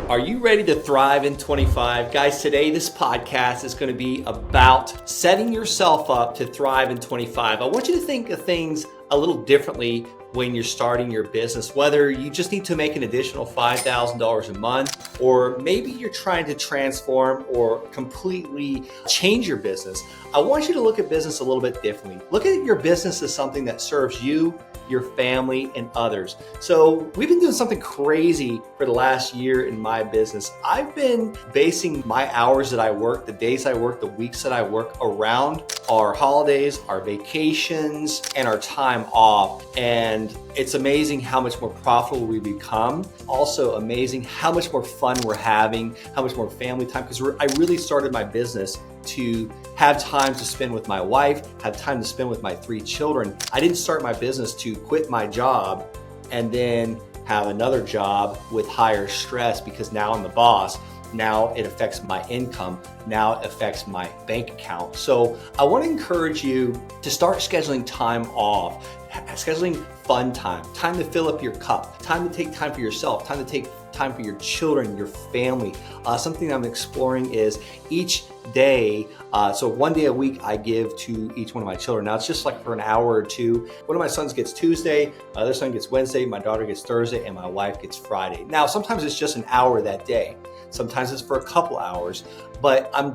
Are you ready to thrive in 25? Guys, today this podcast is going to be about setting yourself up to thrive in 25. I want you to think of things a little differently when you're starting your business, whether you just need to make an additional $5,000 a month, or maybe you're trying to transform or completely change your business. I want you to look at business a little bit differently. Look at your business as something that serves you, your family, and others. So we've been doing something crazy for the last year in my business. I've been basing my hours that I work, the days I work, the weeks that I work around our holidays, our vacations, and our time off. And it's amazing how much more profitable we become. Also amazing how much more fun we're having, how much more family time, because I really started my business to have time to spend with my wife, have time to spend with my 3 children. I didn't start my business to quit my job and then have another job with higher stress because now I'm the boss. Now it affects my income. Now it affects my bank account. So I want to encourage you to start scheduling time off, scheduling fun time to fill up your cup, time to take time for yourself, time to take time for your children, your family. Something I'm exploring is each day. So one day a week I give to each one of my children. Now it's just like for an hour or two. One of my sons gets Tuesday, my other son gets Wednesday, my daughter gets Thursday, and my wife gets Friday. Now sometimes it's just an hour that day. Sometimes it's for a couple hours, but I'm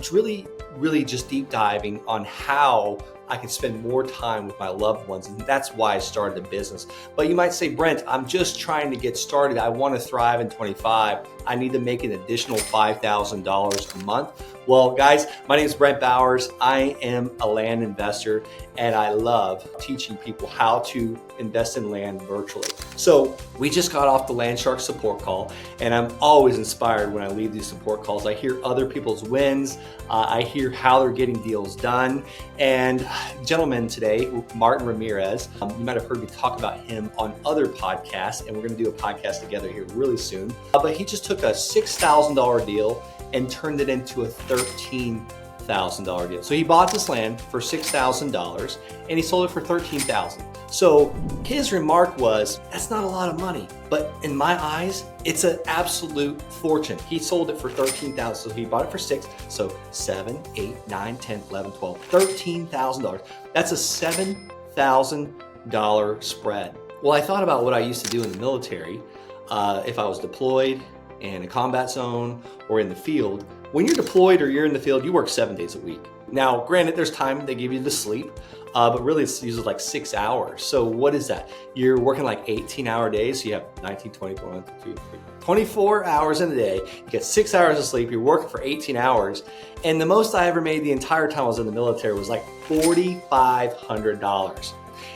really just deep diving on how I can spend more time with my loved ones. And that's why I started the business. But you might say, Brent, I'm just trying to get started. I want to thrive in 25. I need to make an additional $5,000 a month. Well, guys, my name is Brent Bowers. I am a land investor, and I love teaching people how to invest in land virtually. So we just got off the Land Shark support call, and I'm always inspired when I leave these support calls. I hear other people's wins. I hear how they're getting deals done. And gentleman today, Martin Ramirez, you might have heard me talk about him on other podcasts, and we're going to do a podcast together here really soon. But he just took a $6,000 deal and turned it into a $13,000 deal. So he bought this land for $6,000 and he sold it for $13,000. So his remark was, that's not a lot of money, but in my eyes, it's an absolute fortune. He sold it for $13,000. So he bought it for $6,000. So 7, 8, 9, 10, 11, 12, $13,000. That's a $7,000 spread. Well, I thought about what I used to do in the military. If I was deployed in a combat zone or in the field. When you're deployed or you're in the field, you work 7 days a week. Now, granted, there's time they give you to sleep, but really it's usually like 6 hours. So what is that? You're working like 18-hour days. So you have 19, 20, 21, 22, 24 hours in a day. You get 6 hours of sleep. You're working for 18 hours. And the most I ever made the entire time I was in the military was like $4,500.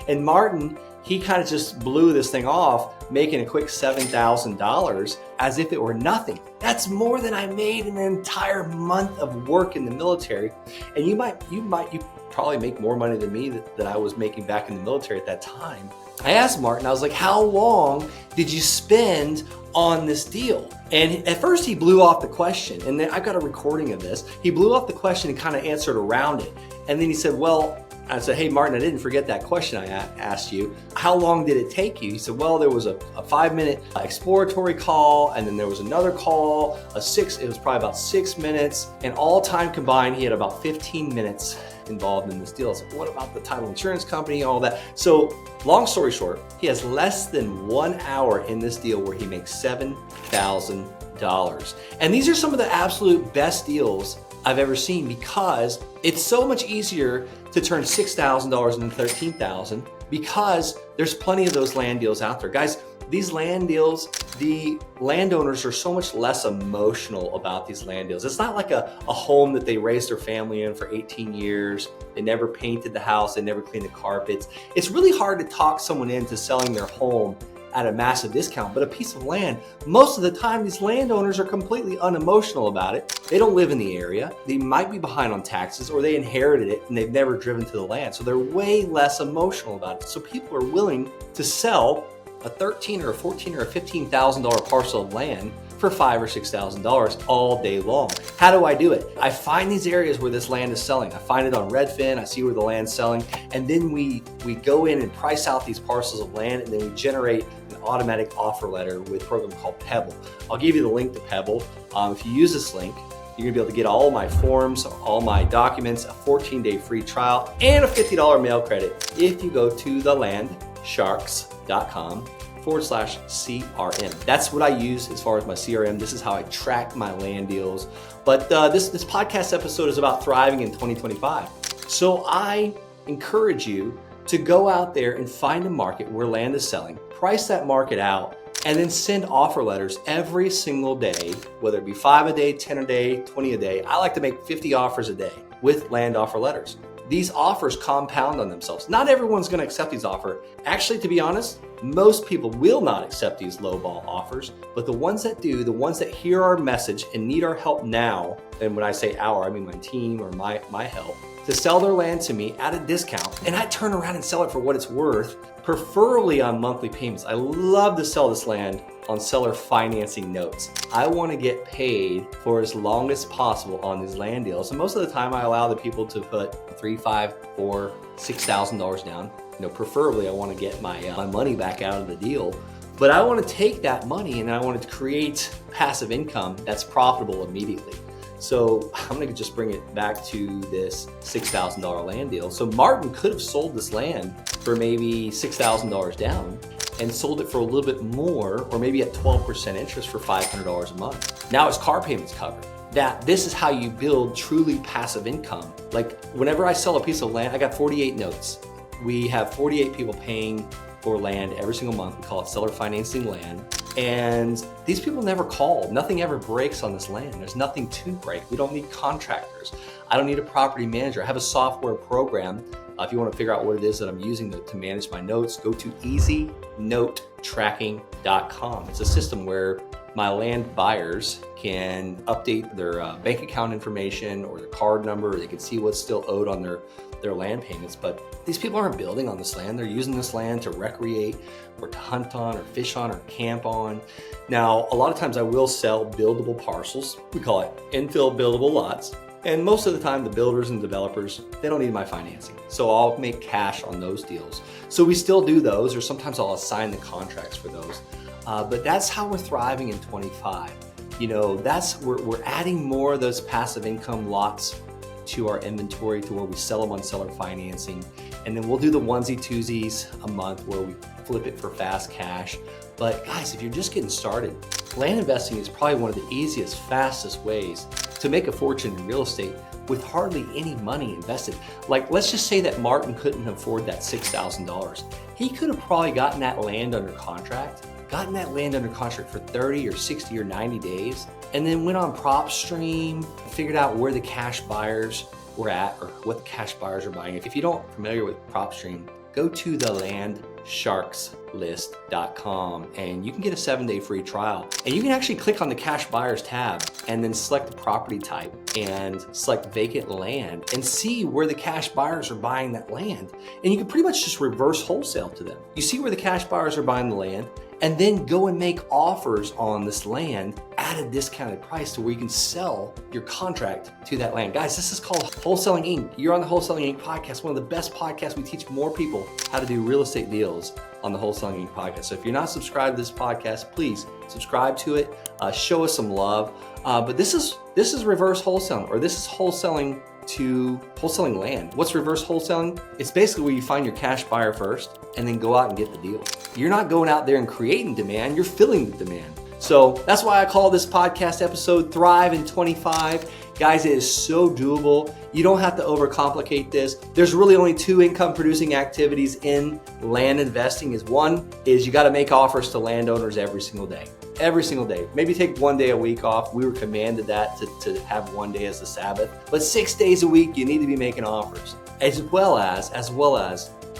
And Martin, he kind of just blew this thing off, making a quick $7,000 as if it were nothing. That's more than I made in an entire month of work in the military. And you probably make more money than me that I was making back in the military at that time. I asked Martin, I was like, how long did you spend on this deal? And at first he blew off the question, and then I got a recording of this. He blew off the question and kind of answered around it. And then he said, well, I said, hey, Martin, I didn't forget that question I asked you. How long did it take you? He said, well, there was a 5-minute exploratory call, and then there was another call, it was probably about 6 minutes, and all time combined, he had about 15 minutes involved in this deal. I said, what about the title insurance company, all that? So long story short, he has less than 1 hour in this deal where he makes $7,000. And these are some of the absolute best deals I've ever seen, because it's so much easier to turn $6,000 into $13,000 because there's plenty of those land deals out there. Guys, these land deals, the landowners are so much less emotional about these land deals. It's not like a home that they raised their family in for 18 years. They never painted the house. They never cleaned the carpets. It's really hard to talk someone into selling their home at a massive discount, but a piece of land, most of the time, these landowners are completely unemotional about it. They don't live in the area. They might be behind on taxes, or they inherited it and they've never driven to the land. So they're way less emotional about it. So people are willing to sell a $13,000 or a $14,000 or a $15,000 parcel of land for $5,000 or $6,000 all day long. How do I do it? I find these areas where this land is selling. I find it on Redfin, I see where the land's selling, and then we go in and price out these parcels of land, and then we generate an automatic offer letter with a program called Pebble. I'll give you the link to Pebble. If you use this link, you're gonna be able to get all my forms, all my documents, a 14-day free trial, and a $50 mail credit if you go to thelandsharks.com/CRM. That's what I use as far as my CRM. This is how I track my land deals. But this podcast episode is about thriving in 2025. So I encourage you to go out there and find a market where land is selling, price that market out, and then send offer letters every single day, whether it be 5 a day, 10 a day, 20 a day. I like to make 50 offers a day with land offer letters. These offers compound on themselves. Not everyone's going to accept these offers. Actually, to be honest, most people will not accept these lowball offers, but the ones that do, the ones that hear our message and need our help now, and when I say our, I mean my team or my help, to sell their land to me at a discount, and I turn around and sell it for what it's worth, preferably on monthly payments. I love to sell this land on seller financing notes. I want to get paid for as long as possible on these land deals. And most of the time I allow the people to put $3,000, $5,000, $4,000, $6,000 down. Preferably I want to get my money back out of the deal. But I want to take that money and I want to create passive income that's profitable immediately. So I'm going to just bring it back to this $6,000 land deal. So Martin could have sold this land for maybe $6,000 down and sold it for a little bit more, or maybe at 12% interest for $500 a month. Now his car payment's covered. This is how you build truly passive income. Like whenever I sell a piece of land, I got 48 notes. We have 48 people paying for land every single month. We call it seller financing land. And these people never call. Nothing ever breaks on this land. There's nothing to break. We don't need contractors. I don't need a property manager. I have a software program. If you want to figure out what it is that I'm using to manage my notes, go to easynotetracking.com. It's a system where my land buyers can update their bank account information or their card number. Or they can see what's still owed on their land payments. But these people aren't building on this land. They're using this land to recreate or to hunt on or fish on or camp on. Now, a lot of times I will sell buildable parcels. We call it infill buildable lots. And most of the time, the builders and developers, they don't need my financing. So I'll make cash on those deals. So we still do those, or sometimes I'll assign the contracts for those. But that's how we're thriving in 25. We're adding more of those passive income lots to our inventory to where we sell them on seller financing. And then we'll do the onesie twosies a month where we flip it for fast cash. But guys, if you're just getting started, land investing is probably one of the easiest, fastest ways to make a fortune in real estate with hardly any money invested. Like, let's just say that Martin couldn't afford that $6,000. He could have probably gotten that land under contract for 30 or 60 or 90 days, and then went on PropStream, figured out where the cash buyers were at or what the cash buyers are buying. If you don't familiar with PropStream, go to thelandsharkslist.com and you can get a 7-day free trial. And you can actually click on the cash buyers tab and then select the property type and select vacant land and see where the cash buyers are buying that land. And you can pretty much just reverse wholesale to them. You see where the cash buyers are buying the land, and then go and make offers on this land at a discounted price to where you can sell your contract to that land. Guys, this is called Wholesaling Inc. You're on the Wholesaling Inc. podcast, one of the best podcasts. We teach more people how to do real estate deals on the Wholesaling Inc. podcast. So if you're not subscribed to this podcast, please subscribe to it. Show us some love. But this is reverse wholesaling, or this is wholesaling land. What's reverse wholesaling? It's basically where you find your cash buyer first and then go out and get the deal. You're not going out there and creating demand, you're filling the demand. So that's why I call this podcast episode Thrive in 25. Guys, it is so doable. You don't have to overcomplicate this. There's really only 2 income producing activities in land investing. One is you got to make offers to landowners every single day. Every single day. Maybe take 1 day a week off. We were commanded that to have 1 day as the Sabbath. But 6 days a week, you need to be making offers, as well as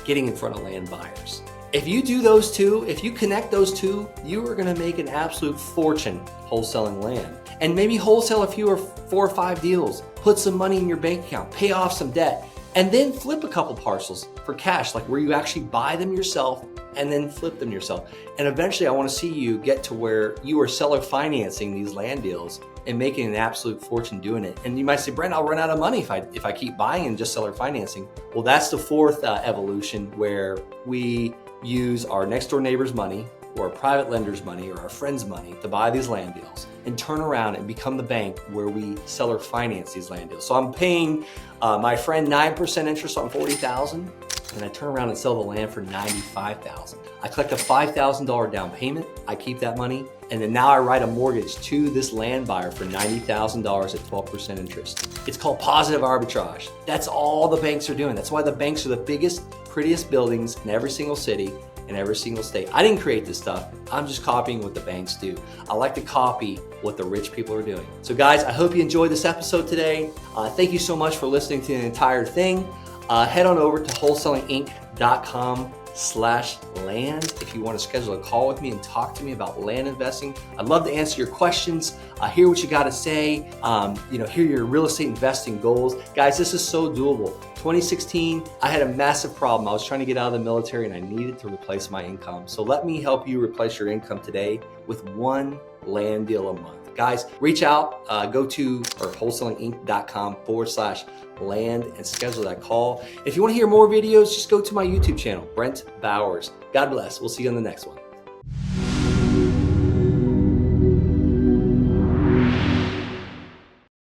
getting in front of land buyers. If you do those 2, if you connect those 2, you are going to make an absolute fortune wholesaling land. And maybe wholesale a few or 4 or 5 deals, put some money in your bank account, pay off some debt, and then flip a couple parcels for cash, like where you actually buy them yourself and then flip them yourself. And eventually I want to see you get to where you are seller financing these land deals and making an absolute fortune doing it. And you might say, Brent, I'll run out of money if I keep buying and just seller financing. Well, that's the fourth evolution, where we use our next door neighbor's money or a private lender's money or our friend's money to buy these land deals and turn around and become the bank where we seller finance these land deals. So I'm paying my friend 9% interest on $40,000, and I turn around and sell the land for $95,000. I collect a $5,000 down payment, I keep that money, and then now I write a mortgage to this land buyer for $90,000 at 12% interest. It's called positive arbitrage. That's all the banks are doing. That's why the banks are the biggest, prettiest buildings in every single city in every single state. I didn't create this stuff. I'm just copying what the banks do. I like to copy what the rich people are doing. So guys, I hope you enjoyed this episode today. Thank you so much for listening to the entire thing. Head on over to wholesalinginc.com/land if you want to schedule a call with me and talk to me about land investing. I'd love to answer your questions, hear what you got to say, hear your real estate investing goals. Guys, this is so doable. 2016, I had a massive problem. I was trying to get out of the military and I needed to replace my income. So let me help you replace your income today with one land deal a month. Guys, reach out, go to wholesalinginc.com/land and schedule that call. If you want to hear more videos, just go to my YouTube channel, Brent Bowers. God bless. We'll see you on the next one.